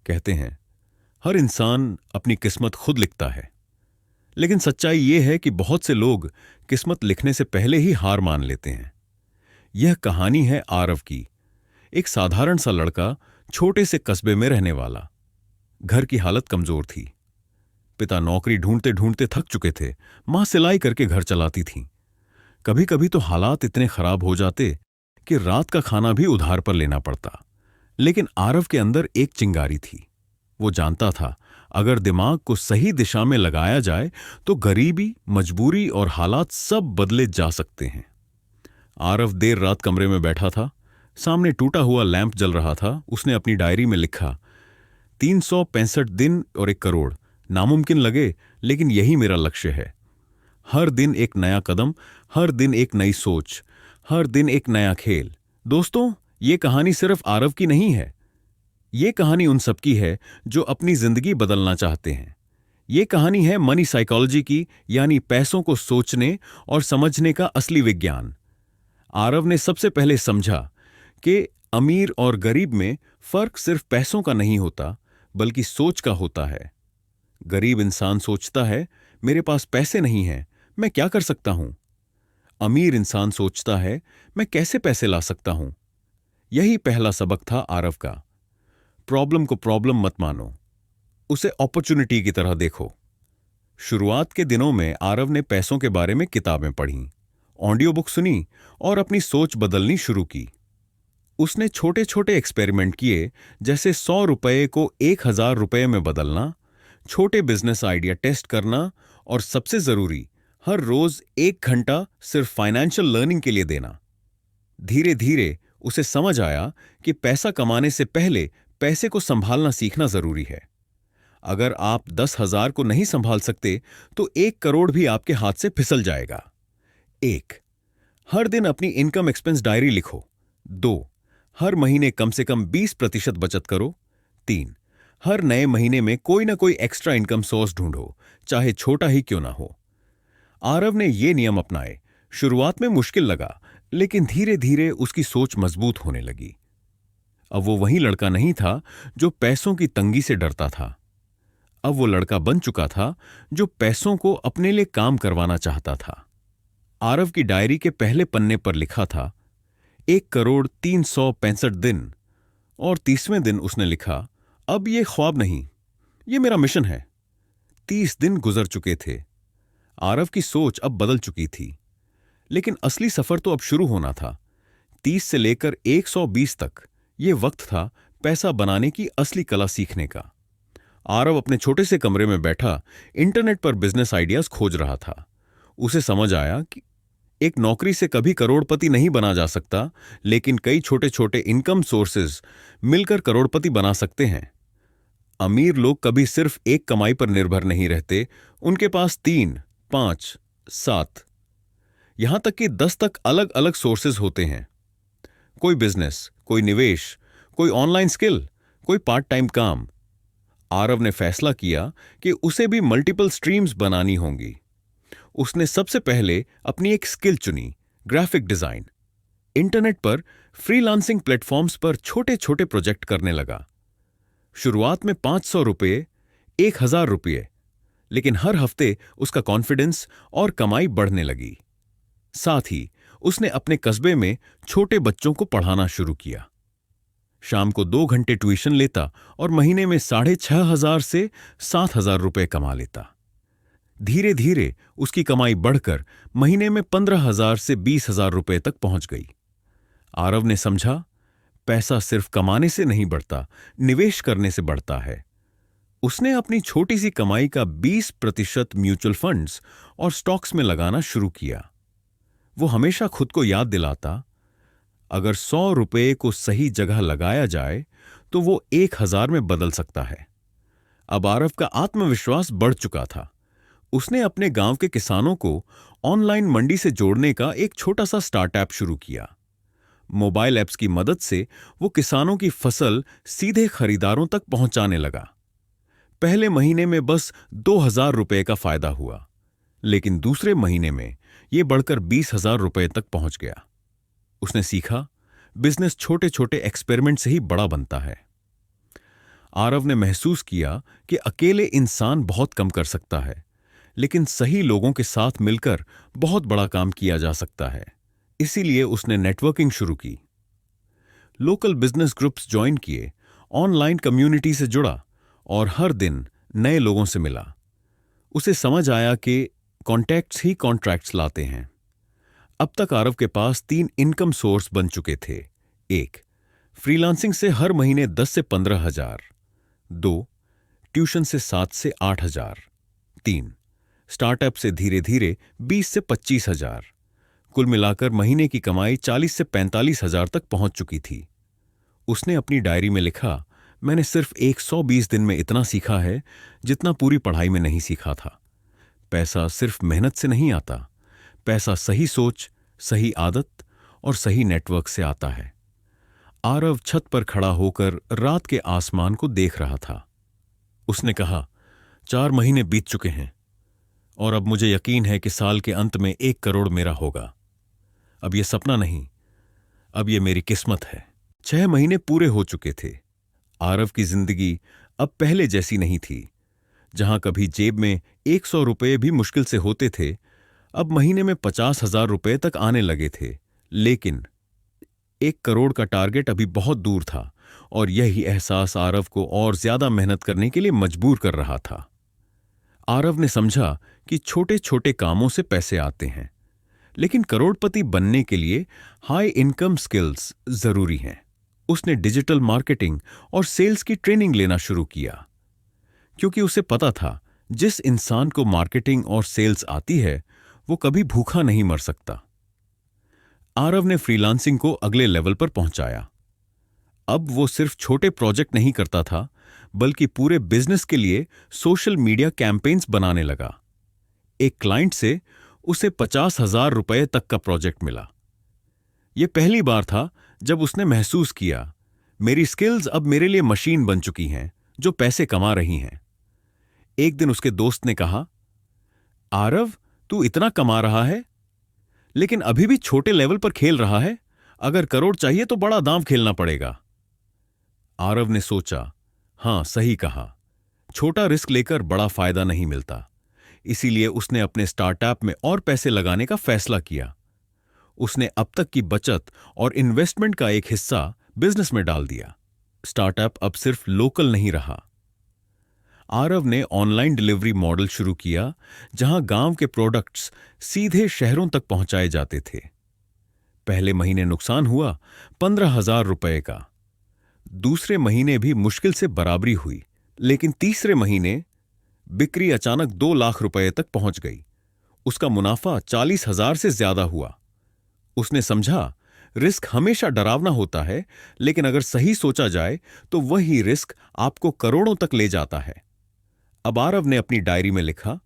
कहते हैं हर इंसान अपनी किस्मत खुद लिखता है, लेकिन सच्चाई यह है कि बहुत से लोग किस्मत लिखने से पहले ही हार मान लेते हैं। यह कहानी है आरव की। एक साधारण सा लड़का, छोटे से कस्बे में रहने वाला। घर की हालत कमजोर थी। पिता नौकरी ढूंढते ढूंढते थक चुके थे। मां सिलाई करके घर चलाती थीं। कभी कभी तो हालात इतने खराब हो जाते कि रात का खाना भी उधार पर लेना पड़ता। लेकिन आरव के अंदर एक चिंगारी थी। वो जानता था, अगर दिमाग को सही दिशा में लगाया जाए तो गरीबी, मजबूरी और हालात सब बदले जा सकते हैं। आरव देर रात कमरे में बैठा था। सामने टूटा हुआ लैंप जल रहा था। उसने अपनी डायरी में लिखा, 365 दिन और 1 करोड़। नामुमकिन लगे, लेकिन यही मेरा लक्ष्य है। हर दिन एक नया कदम, हर दिन एक नई सोच, हर दिन एक नया खेल। दोस्तों, ये कहानी सिर्फ आरव की नहीं है। ये कहानी उन सबकी है जो अपनी जिंदगी बदलना चाहते हैं। ये कहानी है मनी साइकोलॉजी की, यानी पैसों को सोचने और समझने का असली विज्ञान। आरव ने सबसे पहले समझा कि अमीर और गरीब में फर्क सिर्फ पैसों का नहीं होता, बल्कि सोच का होता है। गरीब इंसान सोचता है, मेरे पास पैसे नहीं हैं, मैं क्या कर सकता हूं। अमीर इंसान सोचता है, मैं कैसे पैसे ला सकता हूं। यही पहला सबक था आरव का। प्रॉब्लम को प्रॉब्लम मत मानो, उसे अपॉर्चुनिटी की तरह देखो। शुरुआत के दिनों में आरव ने पैसों के बारे में किताबें पढ़ीं, ऑडियो बुक सुनी और अपनी सोच बदलनी शुरू की। उसने छोटे छोटे एक्सपेरिमेंट किए, जैसे 100 रुपये को 1000 रुपये में बदलना, छोटे बिजनेस आइडिया टेस्ट करना और सबसे जरूरी, हर रोज 1 घंटा सिर्फ फाइनेंशियल लर्निंग के लिए देना। धीरे धीरे उसे समझ आया कि पैसा कमाने से पहले पैसे को संभालना सीखना जरूरी है। अगर आप 10,000 को नहीं संभाल सकते तो 1 करोड़ भी आपके हाथ से फिसल जाएगा। 1, हर दिन अपनी इनकम एक्सपेंस डायरी लिखो। 2, हर महीने कम से कम 20% बचत करो। 3, हर नए महीने में कोई ना कोई एक्स्ट्रा इनकम सोर्स ढूंढो, चाहे छोटा ही क्यों ना हो। आरव ने ये नियम अपनाए। शुरुआत में मुश्किल लगा, लेकिन धीरे धीरे उसकी सोच मजबूत होने लगी। अब वो वही लड़का नहीं था जो पैसों की तंगी से डरता था। अब वो लड़का बन चुका था जो पैसों को अपने लिए काम करवाना चाहता था। आरव की डायरी के पहले पन्ने पर लिखा था 1 करोड़ 365 दिन, और 30वें दिन उसने लिखा, अब ये ख्वाब नहीं, ये मेरा मिशन है। 30 दिन गुजर चुके थे। आरव की सोच अब बदल चुकी थी, लेकिन असली सफर तो अब शुरू होना था। 30 से लेकर 120 तक यह वक्त था पैसा बनाने की असली कला सीखने का। आरव अपने छोटे से कमरे में बैठा इंटरनेट पर बिजनेस आइडियाज खोज रहा था। उसे समझ आया कि एक नौकरी से कभी करोड़पति नहीं बना जा सकता, लेकिन कई छोटे छोटे इनकम सोर्सेज मिलकर करोड़पति बना सकते हैं। अमीर लोग कभी सिर्फ एक कमाई पर निर्भर नहीं रहते, उनके पास 3, 5, 7, यहां तक कि 10 तक अलग अलग सोर्सेज होते हैं। कोई बिजनेस, कोई निवेश, कोई ऑनलाइन स्किल, कोई पार्ट टाइम काम। आरव ने फैसला किया कि उसे भी मल्टीपल स्ट्रीम्स बनानी होंगी। उसने सबसे पहले अपनी एक स्किल चुनी, ग्राफिक डिजाइन। इंटरनेट पर फ्रीलांसिंग प्लेटफॉर्म्स पर छोटे छोटे प्रोजेक्ट करने लगा। शुरुआत में 500 रुपये, 1000 रुपये, लेकिन हर हफ्ते उसका कॉन्फिडेंस और कमाई बढ़ने लगी। साथ ही उसने अपने कस्बे में छोटे बच्चों को पढ़ाना शुरू किया। शाम को 2 घंटे ट्यूशन लेता और महीने में 6,500 से 7,000 रुपये कमा लेता। धीरे धीरे उसकी कमाई बढ़कर महीने में 15,000 से 20,000 रुपये तक पहुंच गई। आरव ने समझा, पैसा सिर्फ कमाने से नहीं बढ़ता, निवेश करने से बढ़ता है। उसने अपनी छोटी सी कमाई का 20% म्यूचुअल फंड्स और स्टॉक्स में लगाना शुरू किया। वो हमेशा खुद को याद दिलाता, अगर 100 रुपये को सही जगह लगाया जाए तो वो 1000 में बदल सकता है। अब आरव का आत्मविश्वास बढ़ चुका था। उसने अपने गांव के किसानों को ऑनलाइन मंडी से जोड़ने का एक छोटा सा स्टार्टअप शुरू किया। मोबाइल ऐप्स की मदद से वो किसानों की फसल सीधे खरीदारों तक पहुंचाने लगा। पहले महीने में बस 2000 रुपये का फायदा हुआ, लेकिन दूसरे महीने में यह बढ़कर 20,000 रुपये तक पहुंच गया। उसने सीखा, बिजनेस छोटे छोटे एक्सपेरिमेंट से ही बड़ा बनता है। आरव ने महसूस किया कि अकेले इंसान बहुत कम कर सकता है, लेकिन सही लोगों के साथ मिलकर बहुत बड़ा काम किया जा सकता है। इसीलिए उसने नेटवर्किंग शुरू की, लोकल बिजनेस ग्रुप्स ज्वाइन किए, ऑनलाइन कम्युनिटी से जुड़ा और हर दिन नए लोगों से मिला। उसे समझ आया कि कॉन्टैक्ट्स ही कॉन्ट्रैक्ट्स लाते हैं। अब तक आरव के पास 3 इनकम सोर्स बन चुके थे। 1, फ्रीलांसिंग से हर महीने 10 से 15 हजार। 2, ट्यूशन से 7 से 8 हजार। 3, स्टार्टअप से धीरे धीरे 20 से 25 हजार। कुल मिलाकर महीने की कमाई 40 से 45 हजार तक पहुंच चुकी थी। उसने अपनी डायरी में लिखा, मैंने सिर्फ 120 दिन में इतना सीखा है जितना पूरी पढ़ाई में नहीं सीखा था। पैसा सिर्फ मेहनत से नहीं आता, पैसा सही सोच, सही आदत और सही नेटवर्क से आता है। आरव छत पर खड़ा होकर रात के आसमान को देख रहा था। उसने कहा, 4 महीने बीत चुके हैं और अब मुझे यकीन है कि साल के अंत में 1 करोड़ मेरा होगा। अब यह सपना नहीं, अब यह मेरी किस्मत है। 6 महीने पूरे हो चुके थे। आरव की जिंदगी अब पहले जैसी नहीं थी। जहां कभी जेब में 100 रुपये भी मुश्किल से होते थे, अब महीने में 50,000 रुपये तक आने लगे थे। लेकिन 1 करोड़ का टारगेट अभी बहुत दूर था और यही एहसास आरव को और ज्यादा मेहनत करने के लिए मजबूर कर रहा था। आरव ने समझा कि छोटे छोटे कामों से पैसे आते हैं, लेकिन करोड़पति बनने के लिए हाई इनकम स्किल्स जरूरी हैं। उसने डिजिटल मार्केटिंग और सेल्स की ट्रेनिंग लेना शुरू किया, क्योंकि उसे पता था जिस इंसान को मार्केटिंग और सेल्स आती है वो कभी भूखा नहीं मर सकता। आरव ने फ्रीलांसिंग को अगले लेवल पर पहुंचाया। अब वो सिर्फ छोटे प्रोजेक्ट नहीं करता था, बल्कि पूरे बिजनेस के लिए सोशल मीडिया कैंपेन्स बनाने लगा। एक क्लाइंट से उसे 50,000 रुपये तक का प्रोजेक्ट मिला। यह पहली बार था जब उसने महसूस किया, मेरी स्किल्स अब मेरे लिए मशीन बन चुकी हैं जो पैसे कमा रही हैं। एक दिन उसके दोस्त ने कहा, आरव, तू इतना कमा रहा है लेकिन अभी भी छोटे लेवल पर खेल रहा है। अगर करोड़ चाहिए तो बड़ा दांव खेलना पड़ेगा। आरव ने सोचा, हां, सही कहा, छोटा रिस्क लेकर बड़ा फायदा नहीं मिलता। इसीलिए उसने अपने स्टार्टअप में और पैसे लगाने का फैसला किया। उसने अब तक की बचत और इन्वेस्टमेंट का एक हिस्सा बिजनेस में डाल दिया। स्टार्टअप अब सिर्फ लोकल नहीं रहा। आरव ने ऑनलाइन डिलीवरी मॉडल शुरू किया, जहां गांव के प्रोडक्ट्स सीधे शहरों तक पहुंचाए जाते थे। पहले महीने नुकसान हुआ 15,000 रुपये का। दूसरे महीने भी मुश्किल से बराबरी हुई, लेकिन तीसरे महीने बिक्री अचानक 2 लाख रुपए तक पहुंच गई। उसका मुनाफा 40,000 से ज्यादा हुआ। उसने समझा, रिस्क हमेशा डरावना होता है, लेकिन अगर सही सोचा जाए तो वही रिस्क आपको करोड़ों तक ले जाता है। अब आरव ने अपनी डायरी में लिखा,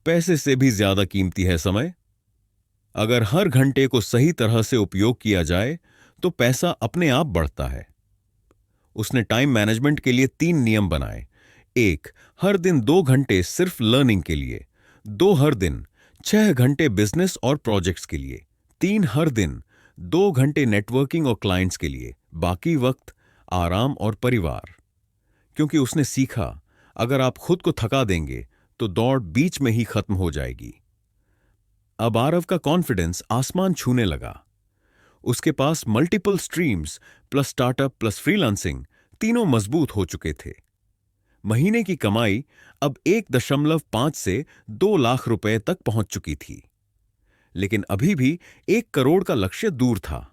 पैसे से भी ज्यादा कीमती है समय। अगर हर घंटे को सही तरह से उपयोग किया जाए तो पैसा अपने आप बढ़ता है। उसने टाइम मैनेजमेंट के लिए 3 नियम बनाए। 1, हर दिन 2 घंटे सिर्फ लर्निंग के लिए। 2, हर दिन 6 घंटे बिजनेस और प्रोजेक्ट्स के लिए। 3, हर दिन 2 घंटे नेटवर्किंग और क्लाइंट्स के लिए। बाकी वक्त आराम और परिवार। क्योंकि उसने सीखा, अगर आप खुद को थका देंगे तो दौड़ बीच में ही खत्म हो जाएगी। अब आरव का कॉन्फिडेंस आसमान छूने लगा। उसके पास multiple streams plus startup plus freelancing तीनों मजबूत हो चुके थे। महीने की कमाई अब 1.5 से 2 लाख रुपए तक पहुंच चुकी थी। लेकिन अभी भी 1 करोड़ का लक्ष्य दूर था।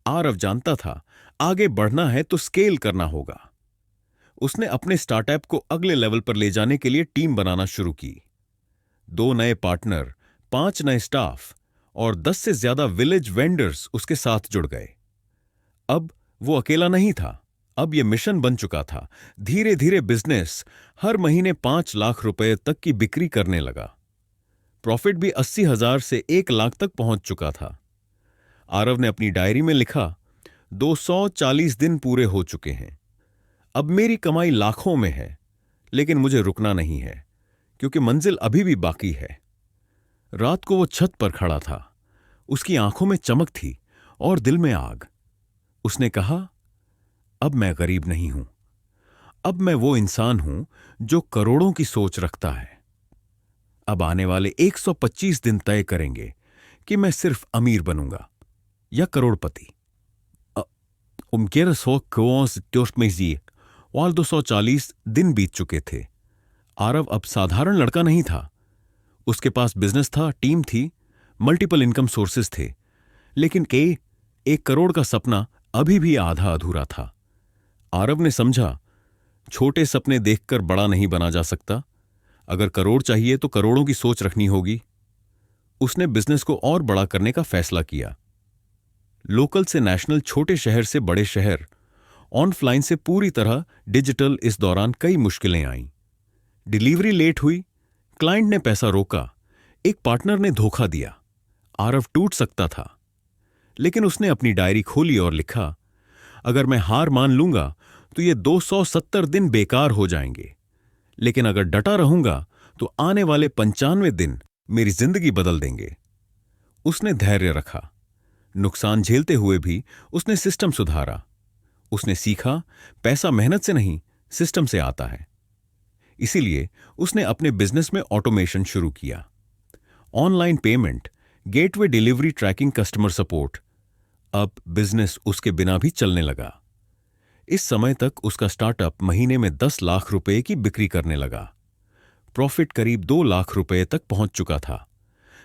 आरव जानता था, आगे बढ़ना है तो स्केल करना होगा। उसने अपने स्टार्टअप को अगले लेवल पर ले जाने के लिए टीम बनाना शुरू की। 2 नए पार्टनर, 5 नए स्टाफ और 10 से ज्यादा विलेज वेंडर्स उसके साथ जुड़ गए। अब वो अकेला नहीं था। अब यह मिशन बन चुका था। धीरे धीरे बिजनेस हर महीने 5 लाख रुपए तक की बिक्री करने लगा। प्रॉफिट भी 80,000 से 1 लाख तक पहुंच चुका था। आरव ने अपनी डायरी में लिखा, 240 दिन पूरे हो चुके हैं। अब मेरी कमाई लाखों में है, लेकिन मुझे रुकना नहीं है, क्योंकि मंजिल अभी भी बाकी है। रात को वो छत पर खड़ा था। उसकी आंखों में चमक थी और दिल में आग। उसने कहा, अब मैं गरीब नहीं हूं। अब मैं वो इंसान हूं जो करोड़ों की सोच रखता है। अब आने वाले 125 दिन तय करेंगे कि मैं सिर्फ अमीर बनूंगा या करोड़पति। Um quieres so close जी, वाल 240 दिन बीत चुके थे। आरव अब साधारण लड़का नहीं था। उसके पास बिजनेस था, टीम थी, मल्टीपल इनकम सोर्सेस थे, लेकिन 1 करोड़ का सपना अभी भी आधा अधूरा था। आरव ने समझा, छोटे सपने देखकर बड़ा नहीं बना जा सकता। अगर करोड़ चाहिए तो करोड़ों की सोच रखनी होगी। उसने बिजनेस को और बड़ा करने का फैसला किया। लोकल से नेशनल, छोटे शहर से बड़े शहर, ऑनलाइन से पूरी तरह डिजिटल। इस दौरान कई मुश्किलें आईं। डिलीवरी लेट हुई, क्लाइंट ने पैसा रोका, एक पार्टनर ने धोखा दिया। आरव टूट सकता था, लेकिन उसने अपनी डायरी खोली और लिखा, अगर मैं हार मान लूंगा तो ये 270 दिन बेकार हो जाएंगे, लेकिन अगर डटा रहूंगा तो आने वाले 95 दिन मेरी जिंदगी बदल देंगे। उसने धैर्य रखा। नुकसान झेलते हुए भी उसने सिस्टम सुधारा। उसने सीखा, पैसा मेहनत से नहीं, सिस्टम से आता है। इसीलिए उसने अपने बिजनेस में ऑटोमेशन शुरू किया। Online payment, gateway delivery, tracking, customer support. अब बिजनेस उसके बिना भी चलने लगा। इस समय तक उसका स्टार्टअप महीने में 10 लाख रुपए की बिक्री करने लगा। प्रॉफिट करीब 2 लाख रुपए तक पहुंच चुका था।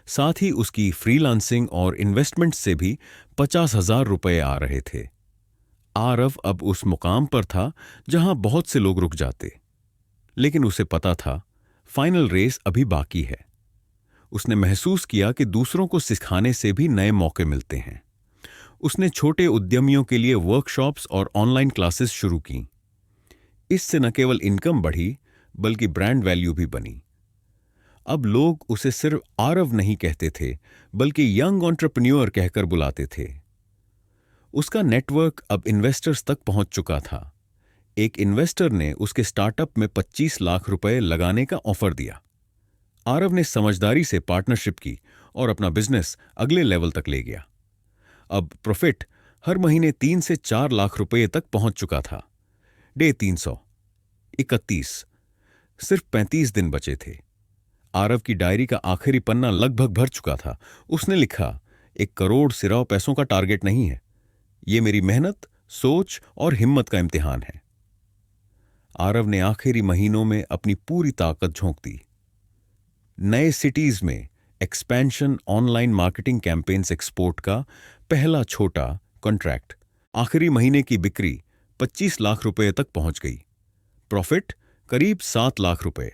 साथ ही उसकी फ्रीलांसिंग और इन्वेस्टमेंट से भी 50,000 रुपए आ रहे थे। आरव अब उस मुकाम पर था जहां बहुत से लोग रुक जाते, लेकिन उसे पता था फाइनल रेस अभी बाकी है। उसने महसूस किया कि दूसरों को सिखाने से भी नए मौके मिलते हैं। उसने छोटे उद्यमियों के लिए वर्कशॉप्स और ऑनलाइन क्लासेस शुरू की। इससे न केवल इनकम बढ़ी, बल्कि ब्रांड वैल्यू भी बनी। अब लोग उसे सिर्फ आरव नहीं कहते थे, बल्कि यंग एंटरप्रेन्योर कहकर बुलाते थे। उसका नेटवर्क अब इन्वेस्टर्स तक पहुंच चुका था। एक इन्वेस्टर ने उसके स्टार्टअप में 25 लाख रुपए लगाने का ऑफर दिया। आरव ने समझदारी से पार्टनरशिप की और अपना बिजनेस अगले लेवल तक ले गया। अब प्रॉफिट हर महीने 3 से 4 लाख रुपए तक पहुंच चुका था। डे 331, सिर्फ 35 दिन बचे थे। आरव की डायरी का आखिरी पन्ना लगभग भर चुका था। उसने लिखा, 1 करोड़ सिर्फ पैसों का टारगेट नहीं है, ये मेरी मेहनत, सोच और हिम्मत का इम्तिहान है। आरव ने आखिरी महीनों में अपनी पूरी ताकत झोंक दी। नए सिटीज में expansion, online marketing campaigns, export का पहला छोटा कॉन्ट्रैक्ट। आखिरी महीने की बिक्री 25 लाख रुपए तक पहुंच गई। प्रॉफिट करीब 7 लाख रुपए।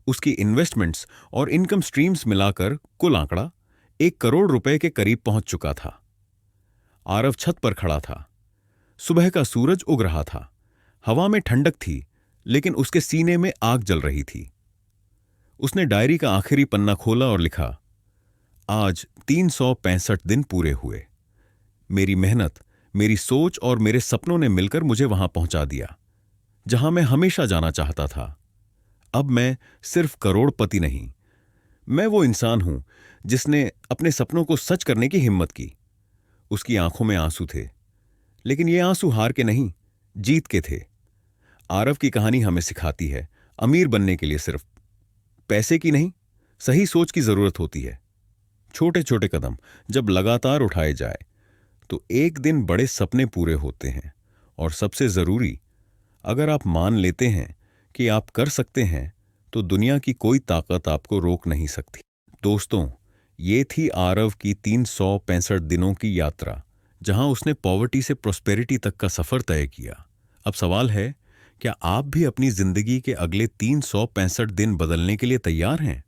उसकी इन्वेस्टमेंट्स और इनकम स्ट्रीम्स मिलाकर कुल आंकड़ा 1 करोड़ रुपए के करीब पहुंच चुका था। आरव छत पर खड़ा था। सुबह का सूरज उग रहा था। हवा में ठंडक थी, लेकिन उसके सीने में आग जल रही थी। उसने डायरी का आखिरी पन्ना खोला और लिखा, आज 365 दिन पूरे हुए। मेरी मेहनत, मेरी सोच और मेरे सपनों ने मिलकर मुझे वहां पहुंचा दिया जहां मैं हमेशा जाना चाहता था। अब मैं सिर्फ करोड़पति नहीं, मैं वो इंसान हूं जिसने अपने सपनों को सच करने की हिम्मत की। उसकी आंखों में आंसू थे, लेकिन ये आंसू हार के नहीं, जीत के थे। आरव की कहानी हमें सिखाती है, अमीर बनने के लिए सिर्फ पैसे की नहीं, सही सोच की जरूरत होती है। छोटे छोटे कदम जब लगातार उठाए जाए तो एक दिन बड़े सपने पूरे होते हैं। और सबसे जरूरी, अगर आप मान लेते हैं कि आप कर सकते हैं, तो दुनिया की कोई ताकत आपको रोक नहीं सकती। दोस्तों, ये थी आरव की 365 दिनों की यात्रा, जहां उसने पॉवर्टी से प्रॉस्पेरिटी तक का सफर तय किया। अब सवाल है, क्या आप भी अपनी जिंदगी के अगले 365 दिन बदलने के लिए तैयार हैं?